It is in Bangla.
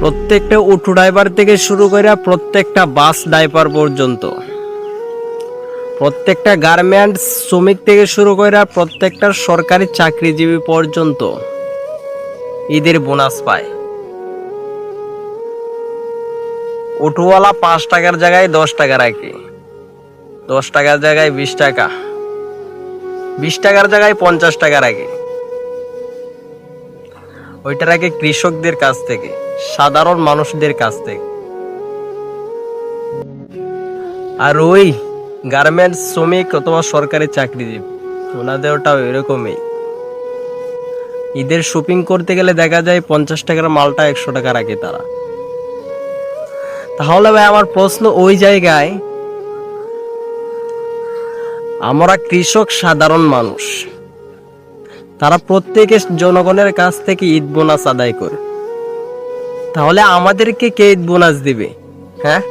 প্রত্যেকটা অটো ড্রাইভার থেকে শুরু করে প্রত্যেকটা বাস ড্রাইভার পর্যন্ত, প্রত্যেকটা গার্মেন্টস শ্রমিক থেকে শুরু করে প্রত্যেকটা সরকারি চাকরিজীবী পর্যন্ত ঈদের বোনাস পায়। অটোওয়ালা 5 টাকার জায়গায় 10 টাকা রাখে, 10 টাকার জায়গায় 20 টাকা, 20 টাকার জায়গায় 50 টাকা রাখে। ওইটা রাখে কৃষকদের কাছ থেকে, সাধারণ মানুষদের কাছ থেকে। আর ওই গার্মেন্টস শ্রমিক অথবা সরকারি চাকরিজীবী, ওনাদের ওটাও এরকমই। ঈদের শপিং করতে গেলে দেখা যায় 50 টাকার মালটা 100 টাকা রাখে তারা। তাহলে ভাই আমার প্রশ্ন ওই জায়গায়, আমরা কৃষক সাধারণ মানুষ, তারা প্রত্যেকে জনগণের কাছ থেকে ঈদ বোনাস আদায় করে, তাহলে আমাদেরকে কে ঈদ বোনাস দিবে? হ্যাঁ,